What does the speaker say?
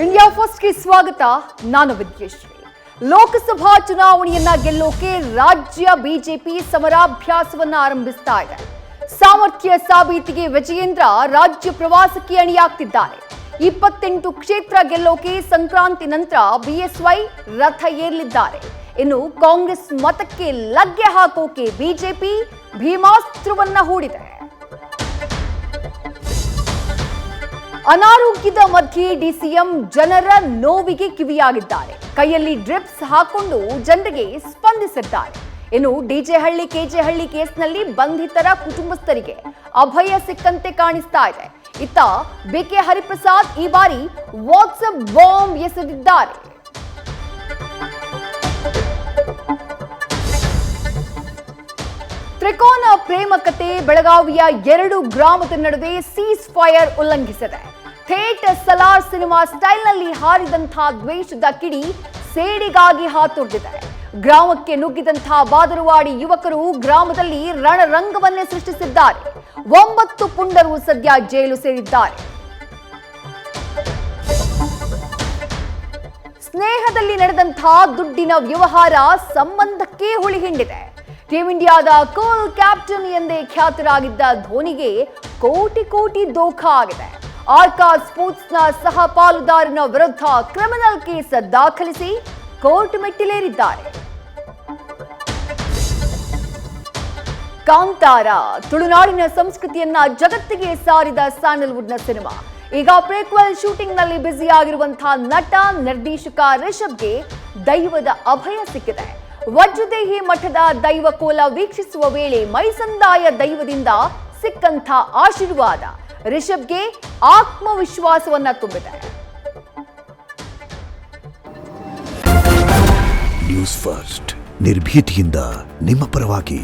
India ಫಸ್ಟ್ಗೆ ಸ್ವಾಗತ. ನಾನು ವಿದ್ಯಶ್ರೀ. ಲೋಕಸಭಾ ಚುನಾವಣೆಯನ್ನ ಗೆಲ್ಲೋಕೆ ರಾಜ್ಯ ಬಿಜೆಪಿ ಸಮರಾಭ್ಯಾಸವನ್ನ ಆರಂಭಿಸ್ತಾ ಇದೆ. ಸಾಮರ್ಥ್ಯ ಸಾಬೀತಿಗೆ ವಿಜಯೇಂದ್ರ ರಾಜ್ಯ ಪ್ರವಾಸಕ್ಕೆ ಅಣಿಯಾಗ್ತಿದ್ದಾರೆ. 28 ಕ್ಷೇತ್ರ ಗೆಲ್ಲೋಕೆ ಸಂಕ್ರಾಂತಿ ನಂತರ ಬಿಎಸ್ವೈ ರಥ ಏರಲಿದ್ದಾರೆ. ಇನ್ನು ಕಾಂಗ್ರೆಸ್ ಮತಕ್ಕೆ ಲಗ್ಗೆ ಹಾಕೋಕೆ ಬಿಜೆಪಿ ಭೀಮಾಸ್ತ್ರವನ್ನ ಹೂಡಿದೆ. ಅನಾರೋಗ್ಯದ ಮಧ್ಯೆ ಡಿಸಿಎಂ ಜನರ ನೋವಿಗೆ ಕಿವಿಯಾಗಿದ್ದಾರೆ. ಕೈಯಲ್ಲಿ ಡ್ರಿಪ್ಸ್ ಹಾಕೊಂಡು ಜನರಿಗೆ ಸ್ಪಂದಿಸಿದ್ದಾರೆ. ಇನ್ನು ಡಿಜೆಹಳ್ಳಿ ಕೆಜೆಹಳ್ಳಿ ಕೇಸ್ನಲ್ಲಿ ಬಂಧಿತರ ಕುಟುಂಬಸ್ಥರಿಗೆ ಅಭಯ ಸಿಕ್ಕಂತೆ ಕಾಣಿಸ್ತಾ ಇದೆ. ಇತ್ತ ಬಿಕೆ ಹರಿಪ್ರಸಾದ್ ಈ ಬಾರಿ ವಾಟ್ಸ್ಆಪ್ ಬಾಂಬ್ ಎಸೆದಿದ್ದಾರೆ. ತ್ರಿಕೋನ ಪ್ರೇಮ ಕತೆ ಬೆಳಗಾವಿಯ 2 ಗ್ರಾಮದ ನಡುವೆ ಸೀಸ್ ಫೈರ್ ಉಲ್ಲಂಘಿಸಿದೆ. ಥೇಟ್ ಸಲಾರ್ ಸಿನಿಮಾ ಸ್ಟೈಲ್ನಲ್ಲಿ ಹಾರಿದಂತಹ ದ್ವೇಷದ ಕಿಡಿ ಸೇಡಿಗಾಗಿ ಹಾತೊರೆದಿದೆ. ಗ್ರಾಮಕ್ಕೆ ನುಗ್ಗಿದಂತಹ ಬಾದರವಾಡಿ ಯುವಕರು ಗ್ರಾಮದಲ್ಲಿ ರಣರಂಗವನ್ನೇ ಸೃಷ್ಟಿಸಿದ್ದಾರೆ. 9 ಪುಂಡರು ಸದ್ಯ ಜೈಲು ಸೇರಿದ್ದಾರೆ. ಸ್ನೇಹದಲ್ಲಿ ನಡೆದಂತಹ ದುಡ್ಡಿನ ವ್ಯವಹಾರ ಸಂಬಂಧಕ್ಕೆ ಹುಳಿ ಹಿಂಡಿದೆ. ಟೀಮ್ ಇಂಡಿಯಾದ ಕೂಲ್ ಕ್ಯಾಪ್ಟನ್ ಎಂದೇ ಖ್ಯಾತರಾಗಿದ್ದ ಧೋನಿಗೆ ಕೋಟಿ ದೋಖಾ ಆಗಿದೆ. ಆರ್ಕಾ ಸ್ಪೋರ್ಟ್ಸ್ನ ಸಹ ಪಾಲುದಾರನ ವಿರುದ್ಧ ಕ್ರಿಮಿನಲ್ ಕೇಸ್ ದಾಖಲಿಸಿ ಕೋರ್ಟ್ ಮೆಟ್ಟಿಲೇರಿದ್ದಾರೆ. ಕಾಂತಾರ ತುಳುನಾಡಿನ ಸಂಸ್ಕೃತಿಯನ್ನ ಜಗತ್ತಿಗೆ ಸಾರಿದ ಸ್ಯಾಂಡಲ್ವುಡ್ನ ಸಿನಿಮಾ. ಈಗ ಪ್ರೀಕ್ವೆಲ್ ಶೂಟಿಂಗ್ ನಲ್ಲಿ ಬ್ಯುಸಿಯಾಗಿರುವಂತಹ ನಟ ನಿರ್ದೇಶಕ ರಿಷಬ್ಗೆ ದೈವದ ಅಭಯ ಸಿಕ್ಕಿದೆ. ವಜ್ರದೇಹಿ ಮಠದ ದೈವ ಕೋಲ ವೀಕ್ಷಿಸುವ ವೇಳೆ ಮೈಸಂದಾಯ ದೈವದಿಂದ ಸಿಕ್ಕಂಥ ಆಶೀರ್ವಾದ ರಿಷಬ್ಗೆ ಆತ್ಮವಿಶ್ವಾಸವನ್ನ ತುಂಬಿದೆ. ನ್ಯೂಸ್ ಫಸ್ಟ್ ನಿರ್ಭೀತಿಯಿಂದ ನಿಮ್ಮ ಪರವಾಗಿ.